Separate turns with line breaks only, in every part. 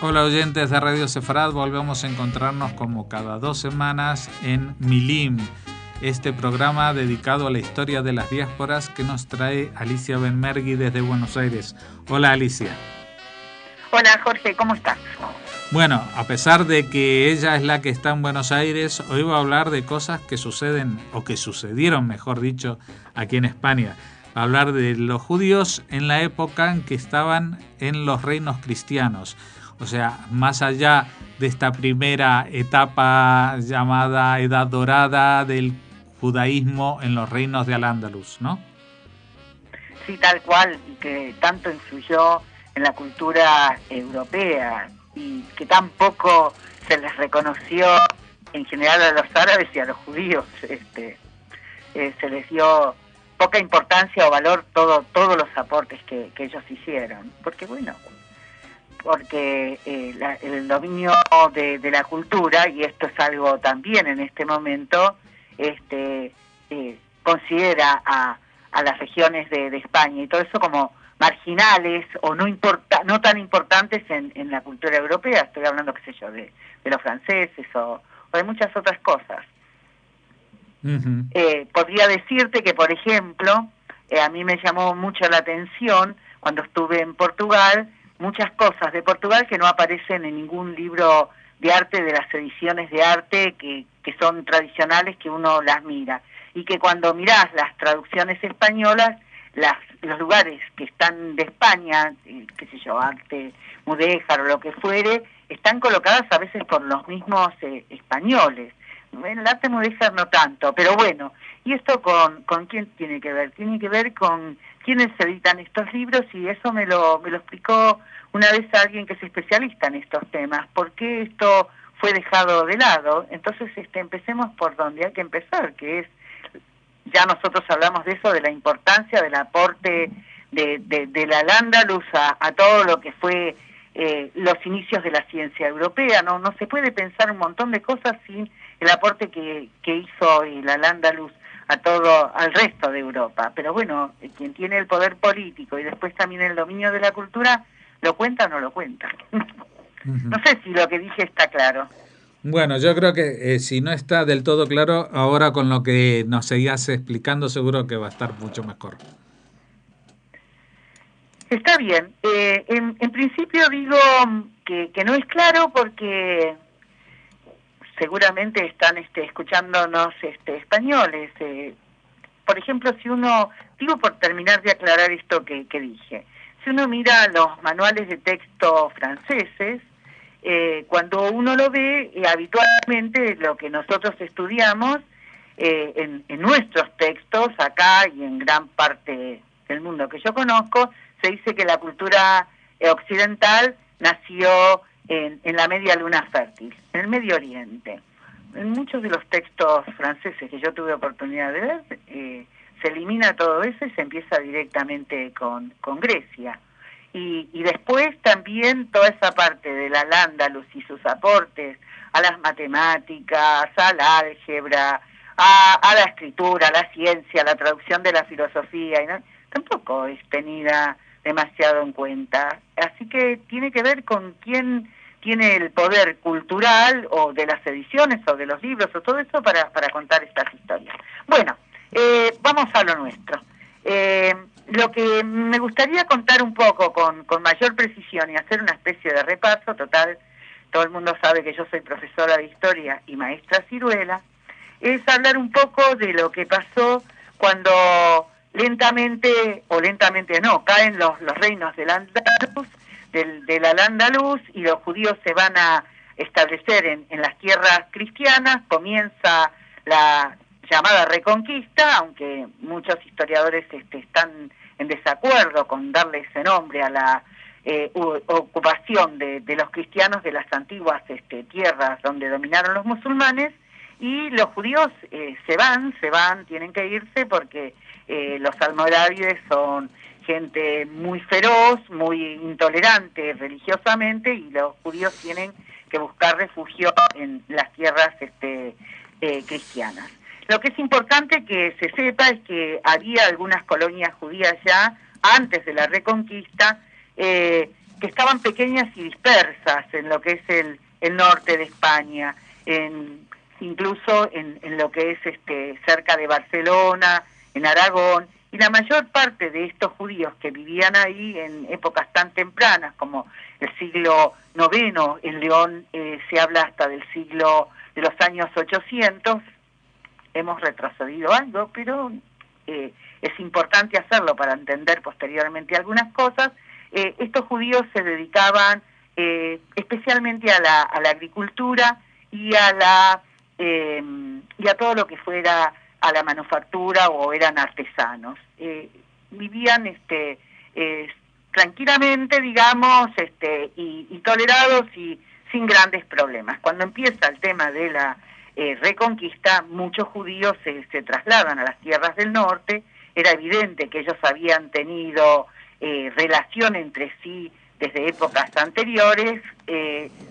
Hola oyentes de Radio Sefarad, volvemos a encontrarnos como cada 2 semanas en Milim, este programa dedicado a la historia de las diásporas que nos trae Alicia Benmergui desde Buenos Aires. Hola Alicia.
Hola Jorge, ¿cómo estás?
Bueno, a pesar de que ella es la que está en Buenos Aires, hoy va a hablar de cosas que suceden, o que sucedieron, mejor dicho, aquí en España. Va a hablar de los judíos en la época en que estaban en los reinos cristianos. O sea, más allá de esta primera etapa llamada Edad Dorada del judaísmo en los reinos de Al-Ándalus, ¿no?
Sí, tal cual, y que tanto influyó en la cultura europea y que tampoco se les reconoció en general a los árabes y a los judíos. Se les dio poca importancia o valor todos los aportes que ellos hicieron. Porque el dominio de la cultura, y esto es algo también en este momento, considera a las regiones de España y todo eso como marginales o no tan importantes en la cultura europea. Estoy hablando, qué sé yo, de los franceses o de muchas otras cosas.
Uh-huh.
Podría decirte que, por ejemplo, a mí me llamó mucho la atención cuando estuve en Portugal, muchas cosas de Portugal que no aparecen en ningún libro de arte, de las ediciones de arte que son tradicionales, que uno las mira, y que cuando mirás las traducciones españolas, los lugares que están de España, qué sé yo, arte mudéjar o lo que fuere, están colocadas a veces por los mismos españoles. En el arte mudéjar no tanto, pero bueno. ¿Y esto con quién tiene que ver? Tiene que ver con quiénes editan estos libros, y eso me lo explicó una vez alguien que es especialista en estos temas. ¿Por qué esto fue dejado de lado? Entonces empecemos por donde hay que empezar, que es, ya nosotros hablamos de eso, de la importancia del aporte del Al-Ándalus a todo lo que fue los inicios de la ciencia europea. No se puede pensar un montón de cosas sin el aporte que hizo el Al-Ándalus al resto de Europa. Pero bueno, quien tiene el poder político y después también el dominio de la cultura, ¿lo cuenta o no lo cuenta? Uh-huh. No sé si lo que dije está claro.
Bueno, yo creo que si no está del todo claro, ahora con lo que nos seguías explicando seguro que va a estar mucho mejor.
Está bien. En principio digo que no es claro porque seguramente están escuchándonos españoles. Por ejemplo, si uno, digo por terminar de aclarar esto que dije, si uno mira los manuales de texto franceses, cuando uno lo ve, habitualmente lo que nosotros estudiamos en nuestros textos, acá y en gran parte del mundo que yo conozco, se dice que la cultura occidental nació en la media luna fértil, en el Medio Oriente. En muchos de los textos franceses que yo tuve oportunidad de ver, se elimina todo eso y se empieza directamente con Grecia. Y después también toda esa parte del Al-Ándalus y sus aportes a las matemáticas, al álgebra, a la escritura, a la ciencia, a la traducción de la filosofía, y tampoco es tenida demasiado en cuenta. Así que tiene que ver con quién tiene el poder cultural o de las ediciones o de los libros o todo eso para contar estas historias. Bueno, vamos a lo nuestro. Lo que me gustaría contar un poco con mayor precisión y hacer una especie de repaso, total, todo el mundo sabe que yo soy profesora de historia y maestra ciruela, es hablar un poco de lo que pasó cuando lentamente no, caen los reinos del Al-Ándalus y los judíos se van a establecer en las tierras cristianas. Comienza la llamada Reconquista, aunque muchos historiadores están en desacuerdo con darle ese nombre a la ocupación de los cristianos de las antiguas tierras donde dominaron los musulmanes, y los judíos se van, tienen que irse porque los almorávides son gente muy feroz, muy intolerante religiosamente, y los judíos tienen que buscar refugio en las tierras cristianas. Lo que es importante que se sepa es que había algunas colonias judías ya antes de la Reconquista que que estaban pequeñas y dispersas en lo que es el norte de España, incluso en lo que es cerca de Barcelona, en Aragón, y la mayor parte de estos judíos que vivían ahí en épocas tan tempranas como el siglo IX, en León se habla hasta de los años 800, hemos retrocedido algo, pero es importante hacerlo para entender posteriormente algunas cosas. Estos judíos se dedicaban especialmente a la agricultura y a todo lo que fuera a la manufactura, o eran artesanos. Vivían tranquilamente, digamos, y tolerados y sin grandes problemas. Cuando empieza el tema de la Reconquista, muchos judíos se trasladan a las tierras del norte. Era evidente que ellos habían tenido relación entre sí desde épocas anteriores,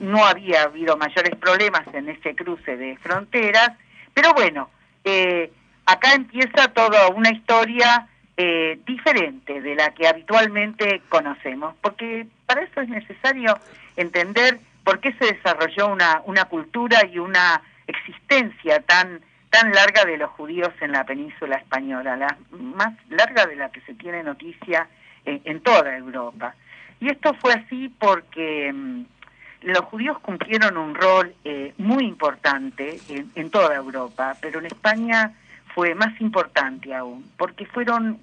no había habido mayores problemas en ese cruce de fronteras, pero bueno, acá empieza toda una historia diferente de la que habitualmente conocemos, porque para eso es necesario entender por qué se desarrolló una cultura y una existencia tan larga de los judíos en la península española, la más larga de la que se tiene noticia en toda Europa. Y esto fue así porque los judíos cumplieron un rol muy importante en toda Europa, pero en España fue más importante aún, porque fueron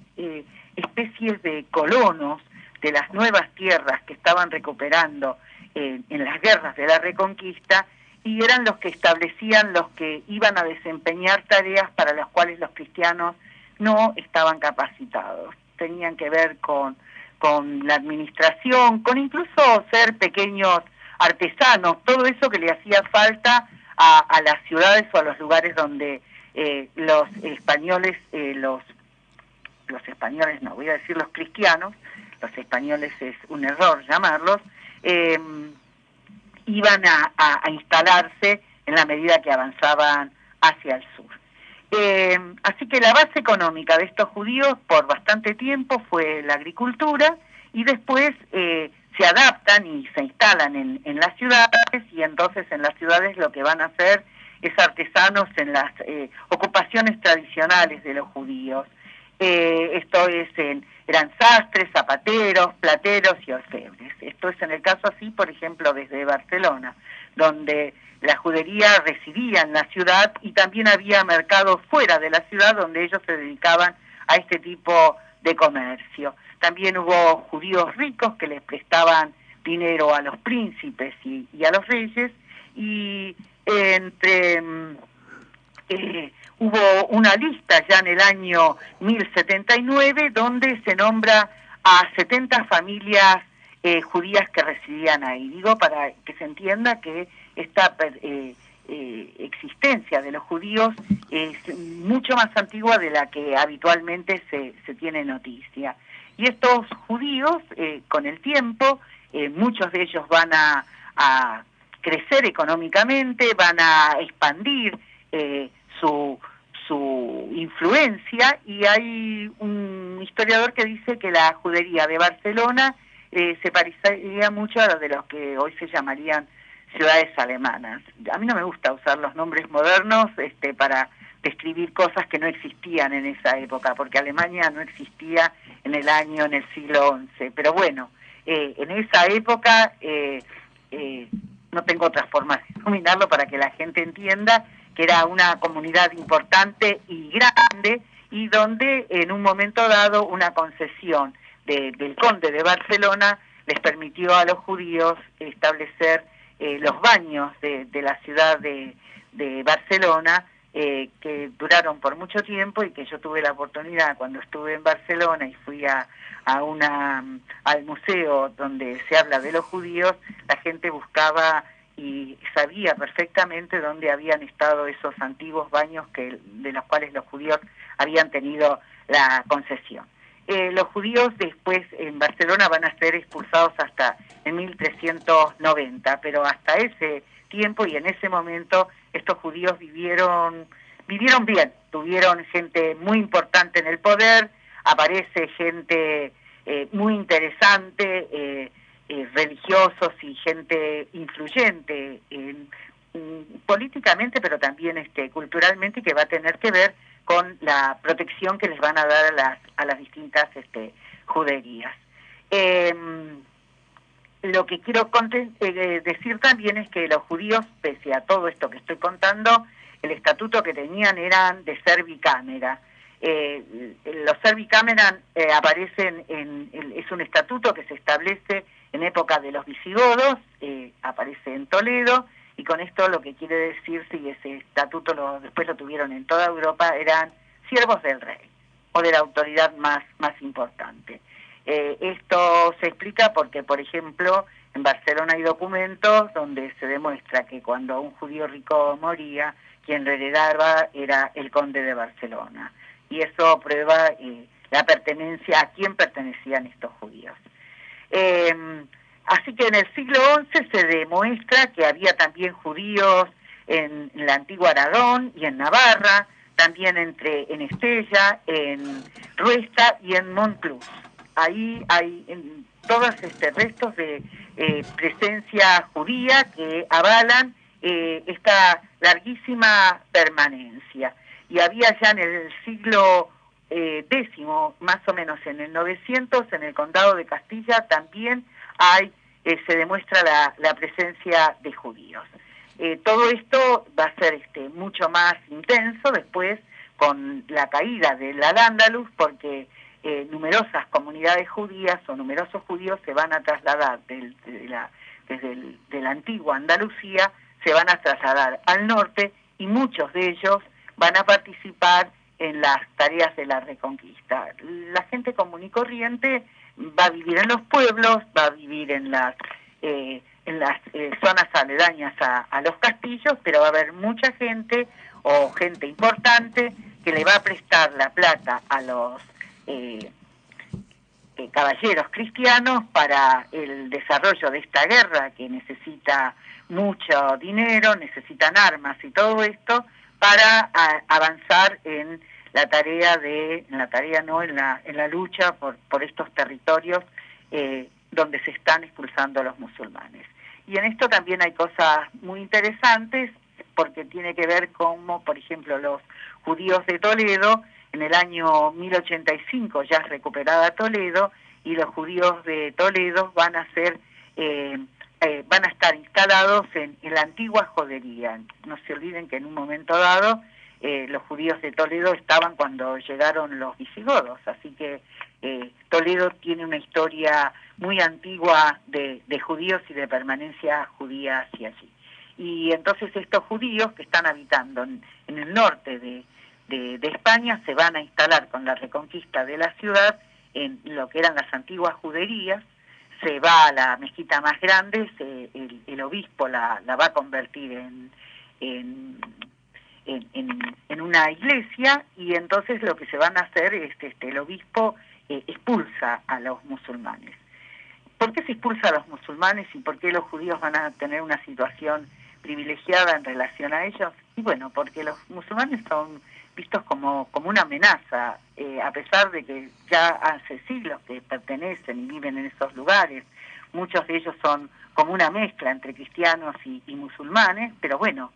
especies de colonos de las nuevas tierras que estaban recuperando en las guerras de la Reconquista, y eran los que establecían los que iban a desempeñar tareas para las cuales los cristianos no estaban capacitados. Tenían que ver con la administración, con incluso ser pequeños artesanos, todo eso que le hacía falta a las ciudades o a los lugares donde los españoles, los españoles no, voy a decir los cristianos, los españoles es un error llamarlos, iban a instalarse en la medida que avanzaban hacia el sur. Así que la base económica de estos judíos por bastante tiempo fue la agricultura, y después se adaptan y se instalan en las ciudades, y entonces en las ciudades lo que van a hacer es artesanos en las ocupaciones tradicionales de los judíos. Esto es eran sastres, zapateros, plateros y orfebres. Esto es en el caso así, por ejemplo, desde Barcelona, donde la judería residía en la ciudad, y también había mercados fuera de la ciudad donde ellos se dedicaban a este tipo de comercio. También hubo judíos ricos que les prestaban dinero a los príncipes y a los reyes, y hubo una lista ya en el año 1079 donde se nombra a 70 familias judías que residían ahí. Digo, para que se entienda que esta existencia de los judíos es mucho más antigua de la que habitualmente se tiene noticia. Y estos judíos, con el tiempo, muchos de ellos van a crecer económicamente, van a expandir su influencia, y hay un historiador que dice que la judería de Barcelona se parecería mucho a lo de los que hoy se llamarían ciudades alemanas. A mí no me gusta usar los nombres modernos para describir cosas que no existían en esa época, porque Alemania no existía en el siglo XI, pero bueno, en esa época no tengo otra forma de denominarlo para que la gente entienda que era una comunidad importante y grande, y donde en un momento dado una concesión del conde de Barcelona les permitió a los judíos establecer los baños de la ciudad de Barcelona, que duraron por mucho tiempo, y que yo tuve la oportunidad cuando estuve en Barcelona y fui al museo donde se habla de los judíos. La gente buscaba y sabía perfectamente dónde habían estado esos antiguos baños de los cuales los judíos habían tenido la concesión. Los judíos después en Barcelona van a ser expulsados hasta en 1390, pero hasta ese tiempo y en ese momento estos judíos vivieron bien, tuvieron gente muy importante en el poder, aparece gente muy interesante religiosos y gente influyente políticamente, pero también culturalmente, que va a tener que ver con la protección que les van a dar a las distintas juderías. Lo que quiero decir también es que los judíos, pese a todo esto que estoy contando, el estatuto que tenían eran de ser bicámara. Los ser bicámara aparecen es un estatuto que se establece en época de los visigodos, aparece en Toledo, y con esto lo que quiere decir, si ese estatuto después lo tuvieron en toda Europa, eran siervos del rey o de la autoridad más importante. Esto se explica porque, por ejemplo, en Barcelona hay documentos donde se demuestra que cuando un judío rico moría, quien lo heredaba era el conde de Barcelona. Y eso prueba la pertenencia, a quién pertenecían estos judíos. Así que en el siglo XI se demuestra que había también judíos en la antigua Aragón y en Navarra, también en Estella, en Ruesta y en Montclús. Ahí hay todos restos de presencia judía que avalan esta larguísima permanencia. Y había ya en el siglo X, más o menos en el 900, en el condado de Castilla también se demuestra la presencia de judíos. Todo esto va a ser mucho más intenso después con la caída del Al-Ándalus, porque numerosas comunidades judías o numerosos judíos se van a trasladar desde la antigua Andalucía, se van a trasladar al norte, y muchos de ellos van a participar en las tareas de la reconquista. La gente común y corriente va a vivir en los pueblos, va a vivir en las zonas aledañas a los castillos, pero va a haber mucha gente o gente importante que le va a prestar la plata a los caballeros cristianos para el desarrollo de esta guerra, que necesita mucho dinero, necesitan armas y todo esto para avanzar en la lucha por estos territorios donde se están expulsando los musulmanes. Y en esto también hay cosas muy interesantes, porque tiene que ver como, por ejemplo, los judíos de Toledo, en el año 1085 ya es recuperada Toledo, y los judíos de Toledo van a estar instalados en la antigua jodería. No se olviden que en un momento dado los judíos de Toledo estaban cuando llegaron los visigodos, así que Toledo tiene una historia muy antigua de judíos y de permanencia judía hacia allí. Y entonces estos judíos que están habitando en el norte de España se van a instalar con la reconquista de la ciudad en lo que eran las antiguas juderías. Se va a la mezquita más grande, el obispo la va a convertir en una iglesia, y entonces lo que se van a hacer es el obispo expulsa a los musulmanes. ¿Por qué se expulsa a los musulmanes y por qué los judíos van a tener una situación privilegiada en relación a ellos? Y bueno, porque los musulmanes son vistos como una amenaza, a pesar de que ya hace siglos que pertenecen y viven en esos lugares. Muchos de ellos son como una mezcla entre cristianos y musulmanes, pero bueno,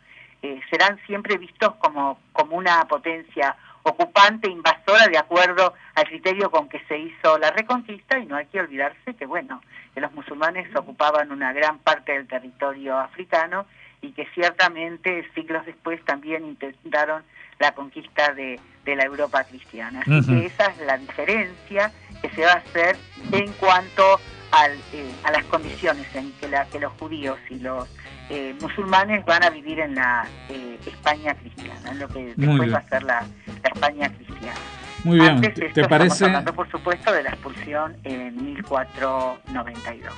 serán siempre vistos como una potencia ocupante, invasora, de acuerdo al criterio con que se hizo la reconquista. Y no hay que olvidarse que, bueno, que los musulmanes ocupaban una gran parte del territorio africano, y que ciertamente siglos después también intentaron la conquista de la Europa cristiana. Así que esa es la diferencia que se va a hacer en cuanto a las condiciones en que los judíos y los musulmanes van a vivir en la España cristiana, en lo que después va a ser la España cristiana.
Muy bien,
Antes,
¿te parece?
Estamos hablando, por supuesto, de la expulsión en 1492.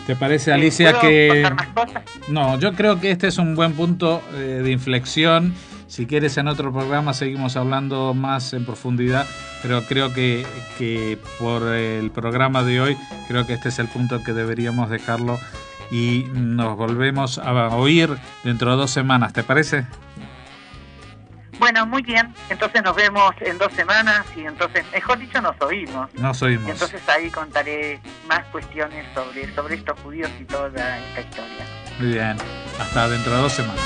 ¿Te parece, Alicia, que...
contar más cosas?
No, yo creo que este es un buen punto de inflexión. Si quieres, en otro programa seguimos hablando más en profundidad, pero creo que por el programa de hoy, creo que este es el punto en que deberíamos dejarlo, y nos volvemos a oír dentro de 2 semanas. ¿Te parece?
Bueno, muy bien. Entonces nos vemos en 2 semanas y entonces, mejor dicho, nos oímos.
Nos oímos.
Y entonces ahí contaré más cuestiones sobre estos judíos y toda esta historia.
Muy bien. Hasta dentro de 2 semanas.